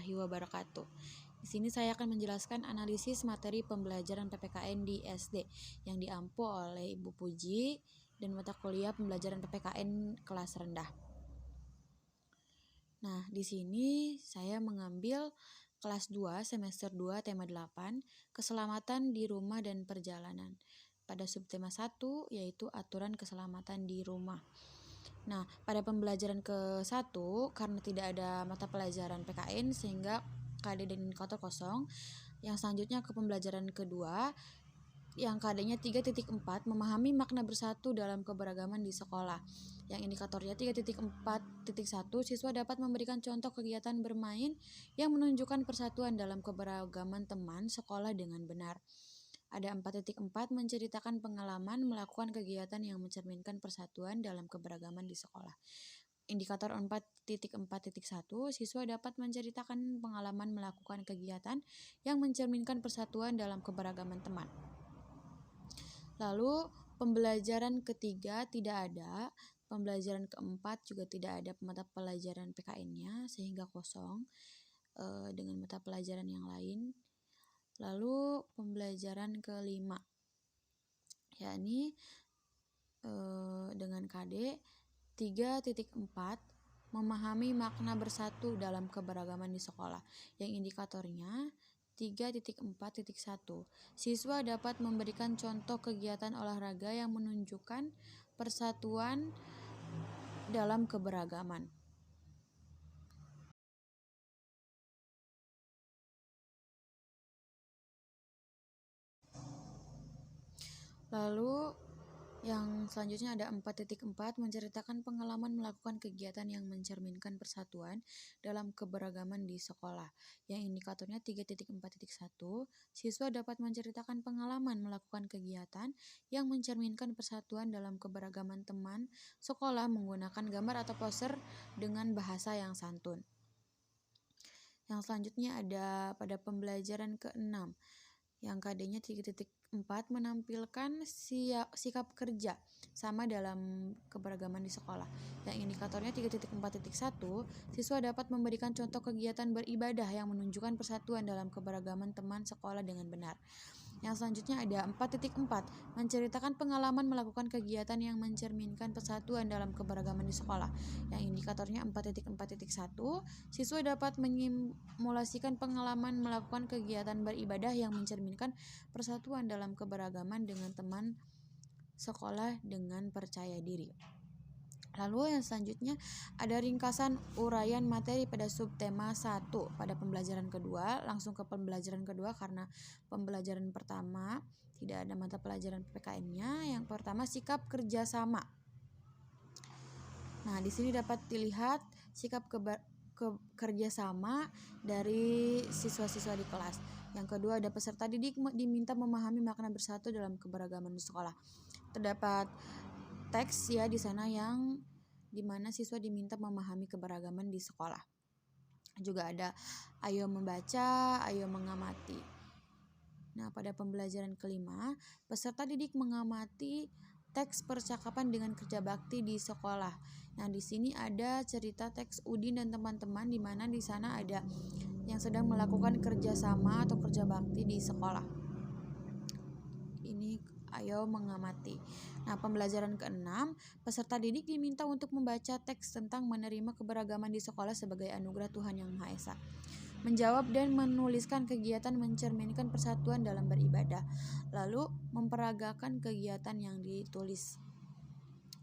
warahmatullahi wabarakatuh. Di sini saya akan menjelaskan analisis materi pembelajaran PPKN di SD yang diampu oleh Ibu Puji dan mata kuliah pembelajaran PPKN kelas rendah. Nah, di sini saya mengambil kelas 2 semester 2 tema 8, keselamatan di rumah dan perjalanan. Pada subtema 1 yaitu aturan keselamatan di rumah. Nah, pada pembelajaran ke-1 karena tidak ada mata pelajaran PKN sehingga KD dan indikator kosong. Yang selanjutnya ke pembelajaran kedua yang KD-nya 3.4 memahami makna bersatu dalam keberagaman di sekolah. Yang indikatornya 3.4.1 siswa dapat memberikan contoh kegiatan bermain yang menunjukkan persatuan dalam keberagaman teman sekolah dengan benar. Ada 4.4 menceritakan pengalaman melakukan kegiatan yang mencerminkan persatuan dalam keberagaman di sekolah. Indikator 4.4.1 siswa dapat menceritakan pengalaman melakukan kegiatan yang mencerminkan persatuan dalam keberagaman teman. Lalu pembelajaran ketiga tidak ada, pembelajaran keempat juga tidak ada mata pelajaran PKN-nya sehingga kosong dengan mata pelajaran yang lain. Lalu pembelajaran kelima, yakni dengan KD 3.4 memahami makna bersatu dalam keberagaman di sekolah. Yang indikatornya 3.4.1 siswa dapat memberikan contoh kegiatan olahraga yang menunjukkan persatuan dalam keberagaman. Lalu yang selanjutnya ada 4.4 menceritakan pengalaman melakukan kegiatan yang mencerminkan persatuan dalam keberagaman di sekolah. Yang indikatornya 3.4.1 siswa dapat menceritakan pengalaman melakukan kegiatan yang mencerminkan persatuan dalam keberagaman teman sekolah menggunakan gambar atau poster dengan bahasa yang santun. Yang selanjutnya ada pada pembelajaran ke-6 yang KD-nya 3.4 menampilkan sikap kerja sama dalam keberagaman di sekolah. Yang indikatornya 3.4.1 siswa dapat memberikan contoh kegiatan beribadah yang menunjukkan persatuan dalam keberagaman teman sekolah dengan benar. Yang selanjutnya ada 4.4 menceritakan pengalaman melakukan kegiatan yang mencerminkan persatuan dalam keberagaman di sekolah. Yang indikatornya 4.4.1 siswa dapat menyimulasikan pengalaman melakukan kegiatan beribadah yang mencerminkan persatuan dalam keberagaman dengan teman sekolah dengan percaya diri. Lalu yang selanjutnya ada ringkasan uraian materi pada subtema 1 pada pembelajaran kedua. Langsung ke pembelajaran kedua karena pembelajaran pertama tidak ada mata pelajaran PPKN-nya. Yang pertama sikap kerjasama. Nah, di sini dapat dilihat sikap kerjasama dari siswa-siswa di kelas. Yang kedua ada peserta didik diminta memahami makna bersatu dalam keberagaman di sekolah. Terdapat teks ya di sana yang dimana siswa diminta memahami keberagaman di sekolah. Juga ada ayo membaca, ayo mengamati. Nah, pada pembelajaran kelima, peserta didik mengamati teks percakapan dengan kerja bakti di sekolah. Nah, di sini ada cerita teks Udin dan teman-teman di mana di sana ada yang sedang melakukan kerjasama atau kerja bakti di sekolah. Ini ayo mengamati. Nah, pembelajaran ke-6, peserta didik diminta untuk membaca teks tentang menerima keberagaman di sekolah sebagai anugerah Tuhan Yang Maha Esa. Menjawab dan menuliskan kegiatan mencerminkan persatuan dalam beribadah. Lalu memperagakan kegiatan yang ditulis.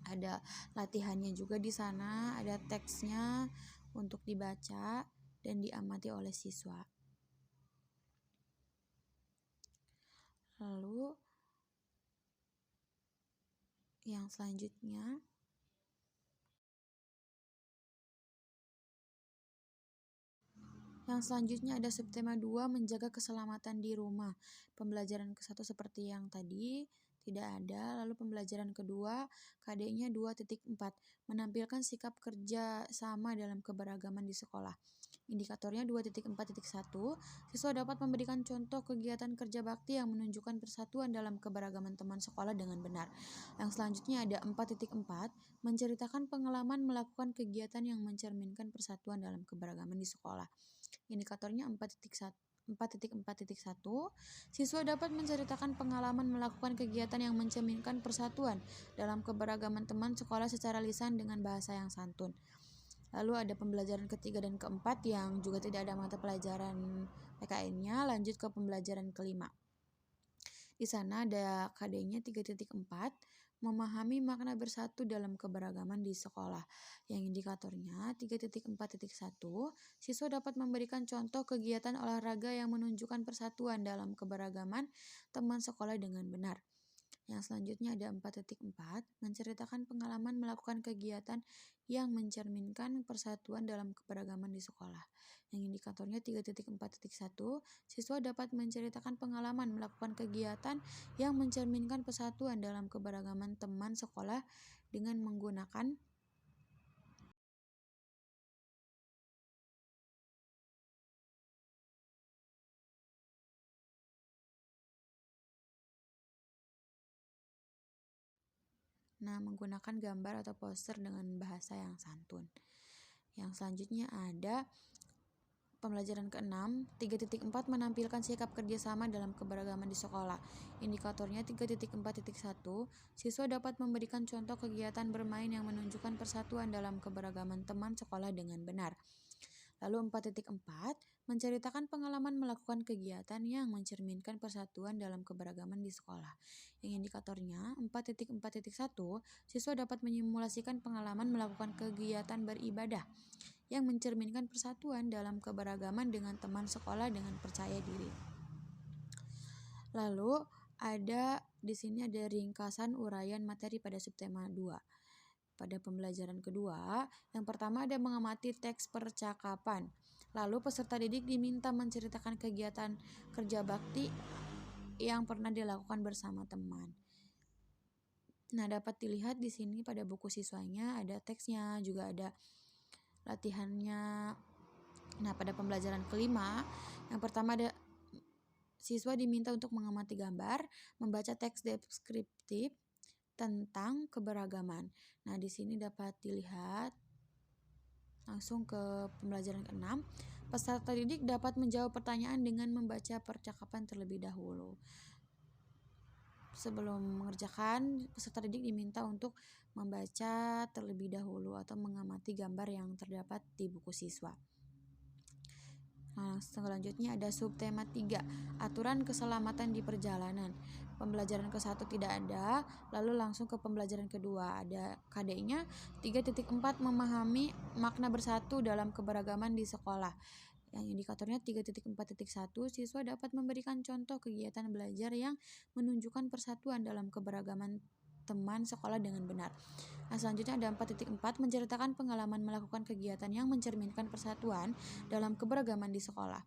Ada latihannya juga di sana, ada teksnya untuk dibaca dan diamati oleh siswa. Lalu yang selanjutnya ada subtema 2 menjaga keselamatan di rumah. Pembelajaran ke-1 seperti yang tadi tidak ada. Lalu pembelajaran kedua KD-nya 2.4 menampilkan sikap kerja sama dalam keberagaman di sekolah. Indikatornya 2.4.1 siswa dapat memberikan contoh kegiatan kerja bakti yang menunjukkan persatuan dalam keberagaman teman sekolah dengan benar. Yang selanjutnya ada 4.4 menceritakan pengalaman melakukan kegiatan yang mencerminkan persatuan dalam keberagaman di sekolah. Indikatornya 4.4.1, siswa dapat menceritakan pengalaman melakukan kegiatan yang mencerminkan persatuan dalam keberagaman teman sekolah secara lisan dengan bahasa yang santun. Lalu ada pembelajaran ketiga dan keempat yang juga tidak ada mata pelajaran PKN-nya. Lanjut ke pembelajaran kelima. Di sana ada KD-nya 3.4, memahami makna bersatu dalam keberagaman di sekolah. Yang indikatornya 3.4.1, siswa dapat memberikan contoh kegiatan olahraga yang menunjukkan persatuan dalam keberagaman teman sekolah dengan benar. Yang selanjutnya ada 4.4, menceritakan pengalaman melakukan kegiatan yang mencerminkan persatuan dalam keberagaman di sekolah. Yang indikatornya 3.4.1, siswa dapat menceritakan pengalaman melakukan kegiatan yang mencerminkan persatuan dalam keberagaman teman sekolah dengan menggunakan gambar atau poster dengan bahasa yang santun. Yang selanjutnya ada pembelajaran ke-6, 3.4, menampilkan sikap kerjasama dalam keberagaman di sekolah. Indikatornya 3.4.1, siswa dapat memberikan contoh kegiatan bermain yang menunjukkan persatuan dalam keberagaman teman sekolah dengan benar. Lalu 4.4, menceritakan pengalaman melakukan kegiatan yang mencerminkan persatuan dalam keberagaman di sekolah. Yang indikatornya 4.4.1, siswa dapat menyimulasikan pengalaman melakukan kegiatan beribadah yang mencerminkan persatuan dalam keberagaman dengan teman sekolah dengan percaya diri. Lalu di sini ada ringkasan uraian materi pada subtema 2. Pada pembelajaran kedua, yang pertama ada mengamati teks percakapan. Lalu peserta didik diminta menceritakan kegiatan kerja bakti yang pernah dilakukan bersama teman. Nah, dapat dilihat di sini pada buku siswanya ada teksnya, juga ada latihannya. Nah, pada pembelajaran kelima, yang pertama ada siswa diminta untuk mengamati gambar, membaca teks deskriptif tentang keberagaman. Nah, di sini dapat dilihat langsung ke pembelajaran ke-6. Peserta didik dapat menjawab pertanyaan dengan membaca percakapan terlebih dahulu. Sebelum mengerjakan, peserta didik diminta untuk membaca terlebih dahulu atau mengamati gambar yang terdapat di buku siswa. Nah, selanjutnya ada subtema 3, aturan keselamatan di perjalanan. Pembelajaran ke-1 tidak ada, lalu langsung ke pembelajaran kedua. Ada KD-nya 3.4, memahami makna bersatu dalam keberagaman di sekolah. Yang indikatornya 3.4.1, siswa dapat memberikan contoh kegiatan belajar yang menunjukkan persatuan dalam keberagaman teman sekolah dengan benar. Nah, selanjutnya ada 4.4, menceritakan pengalaman melakukan kegiatan yang mencerminkan persatuan dalam keberagaman di sekolah.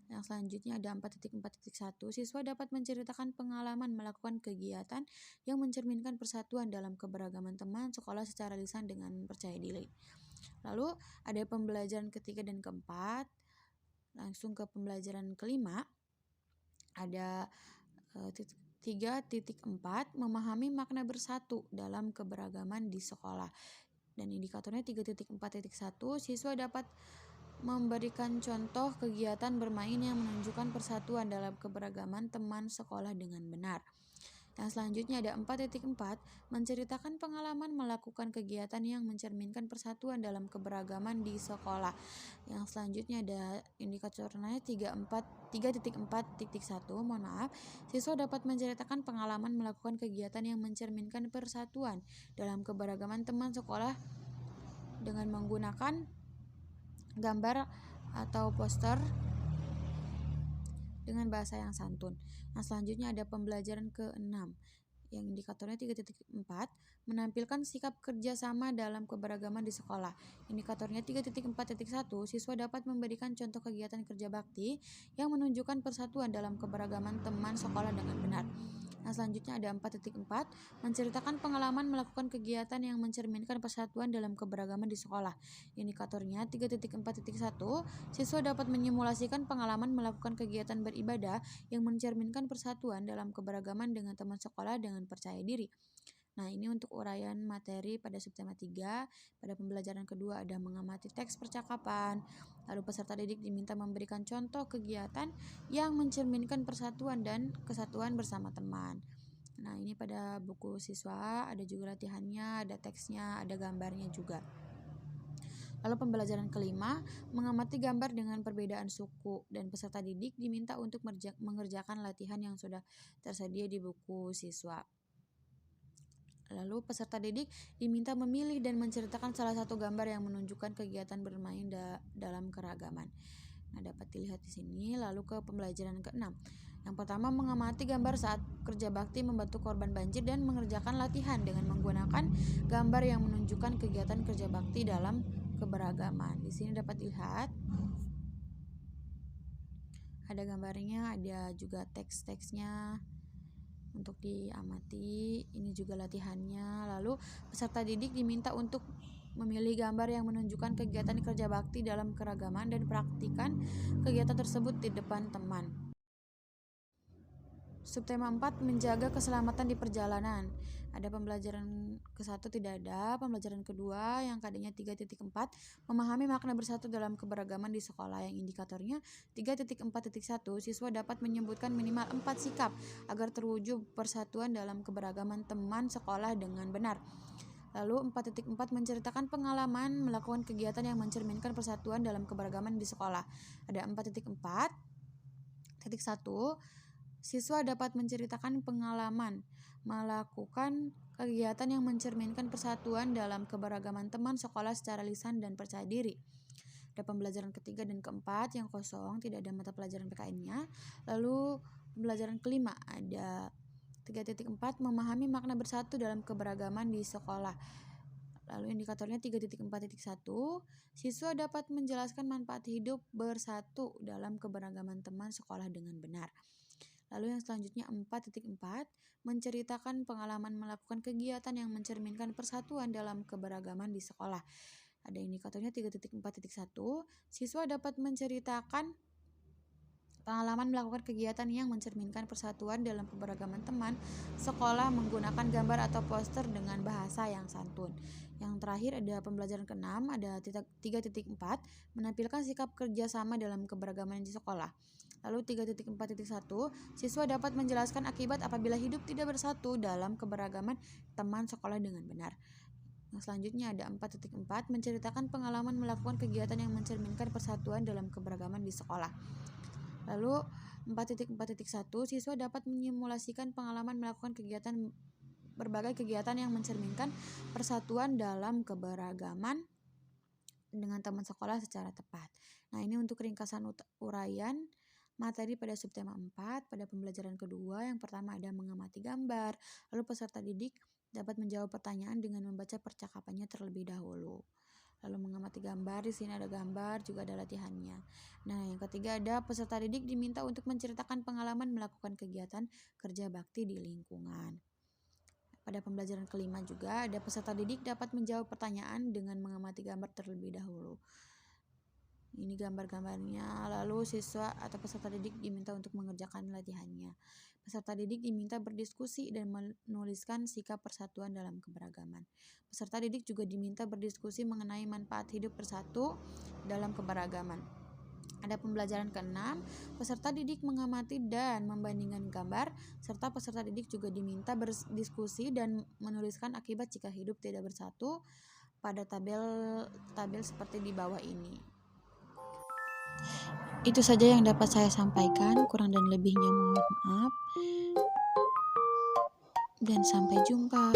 Yang selanjutnya ada 4.4.1, siswa dapat menceritakan pengalaman melakukan kegiatan yang mencerminkan persatuan dalam keberagaman teman sekolah secara lisan dengan percaya diri. Lalu ada pembelajaran ketiga dan keempat. Langsung ke pembelajaran kelima, ada 3.4, memahami makna bersatu dalam keberagaman di sekolah. Dan indikatornya 3.4.1, siswa dapat memberikan contoh kegiatan bermain yang menunjukkan persatuan dalam keberagaman teman sekolah dengan benar. Yang selanjutnya ada 4.4, menceritakan pengalaman melakukan kegiatan yang mencerminkan persatuan dalam keberagaman di sekolah. Yang selanjutnya ada indikatornya 3.4.1, siswa dapat menceritakan pengalaman melakukan kegiatan yang mencerminkan persatuan dalam keberagaman teman sekolah dengan menggunakan gambar atau poster dengan bahasa yang santun. Nah, selanjutnya ada pembelajaran ke-6 yang indikatornya 3.4, menampilkan sikap kerjasama dalam keberagaman di sekolah. Indikatornya 3.4.1, siswa dapat memberikan contoh kegiatan kerja bakti yang menunjukkan persatuan dalam keberagaman teman sekolah dengan benar. Nah, selanjutnya ada 4.4, menceritakan pengalaman melakukan kegiatan yang mencerminkan persatuan dalam keberagaman di sekolah. Indikatornya 3.4.1, siswa dapat menyimulasikan pengalaman melakukan kegiatan beribadah yang mencerminkan persatuan dalam keberagaman dengan teman sekolah dengan percaya diri. Nah, ini untuk uraian materi pada subtema 3. Pada pembelajaran kedua ada mengamati teks percakapan. Lalu peserta didik diminta memberikan contoh kegiatan yang mencerminkan persatuan dan kesatuan bersama teman. Nah, ini pada buku siswa ada juga latihannya, ada teksnya, ada gambarnya juga. Lalu pembelajaran kelima, mengamati gambar dengan perbedaan suku, dan peserta didik diminta untuk mengerjakan latihan yang sudah tersedia di buku siswa. Lalu peserta didik diminta memilih dan menceritakan salah satu gambar yang menunjukkan kegiatan bermain dalam keragaman. Nah, dapat dilihat di sini. Lalu ke pembelajaran ke-6. Yang pertama, mengamati gambar saat kerja bakti membantu korban banjir dan mengerjakan latihan dengan menggunakan gambar yang menunjukkan kegiatan kerja bakti dalam keberagaman. Di sini dapat dilihat ada gambarnya, ada juga teks-teksnya untuk diamati. Ini juga latihannya. Lalu peserta didik diminta untuk memilih gambar yang menunjukkan kegiatan kerja bakti dalam keragaman dan praktikan kegiatan tersebut di depan teman. Subtema 4, menjaga keselamatan di perjalanan. Ada pembelajaran ke-1 tidak ada, pembelajaran kedua yang KD-nya 3.4, memahami makna bersatu dalam keberagaman di sekolah, yang indikatornya 3.4.1, siswa dapat menyebutkan minimal 4 sikap agar terwujud persatuan dalam keberagaman teman sekolah dengan benar. Lalu 4.4 menceritakan pengalaman melakukan kegiatan yang mencerminkan persatuan dalam keberagaman di sekolah. Ada 4.4.1, siswa dapat menceritakan pengalaman melakukan kegiatan yang mencerminkan persatuan dalam keberagaman teman sekolah secara lisan dan percaya diri. Ada pembelajaran ketiga dan keempat yang kosong, tidak ada mata pelajaran PKN-nya. Lalu pembelajaran kelima ada 3.4, memahami makna bersatu dalam keberagaman di sekolah. Lalu indikatornya 3.4.1, siswa dapat menjelaskan manfaat hidup bersatu dalam keberagaman teman sekolah dengan benar. Lalu yang selanjutnya 4.4, menceritakan pengalaman melakukan kegiatan yang mencerminkan persatuan dalam keberagaman di sekolah. Ada indikatornya 3.4.1, siswa dapat menceritakan pengalaman melakukan kegiatan yang mencerminkan persatuan dalam keberagaman teman sekolah menggunakan gambar atau poster dengan bahasa yang santun. Yang terakhir ada pembelajaran ke-6, ada 3.4, menampilkan sikap kerjasama dalam keberagaman di sekolah. Lalu 3.4.1, siswa dapat menjelaskan akibat apabila hidup tidak bersatu dalam keberagaman teman sekolah dengan benar. Yang selanjutnya ada 4.4, menceritakan pengalaman melakukan kegiatan yang mencerminkan persatuan dalam keberagaman di sekolah. Lalu 4.4.1, siswa dapat menyimulasikan pengalaman melakukan berbagai kegiatan yang mencerminkan persatuan dalam keberagaman dengan teman sekolah secara tepat. Nah, ini untuk ringkasan uraian materi pada subtema 4. Pada pembelajaran kedua, yang pertama ada mengamati gambar, lalu peserta didik dapat menjawab pertanyaan dengan membaca percakapannya terlebih dahulu. Lalu mengamati gambar, di sini ada gambar, juga ada latihannya. Nah, yang ketiga ada peserta didik diminta untuk menceritakan pengalaman melakukan kegiatan kerja bakti di lingkungan. Pada pembelajaran kelima juga ada peserta didik dapat menjawab pertanyaan dengan mengamati gambar terlebih dahulu. Ini gambar-gambarnya. Lalu siswa atau peserta didik diminta untuk mengerjakan latihannya. Peserta didik diminta berdiskusi dan menuliskan sikap persatuan dalam keberagaman. Peserta didik juga diminta berdiskusi mengenai manfaat hidup bersatu dalam keberagaman. Ada pembelajaran ke-6, peserta didik mengamati dan membandingkan gambar, serta peserta didik juga diminta berdiskusi dan menuliskan akibat jika hidup tidak bersatu pada tabel seperti di bawah ini. Itu saja yang dapat saya sampaikan, kurang dan lebihnya mohon maaf, dan sampai jumpa.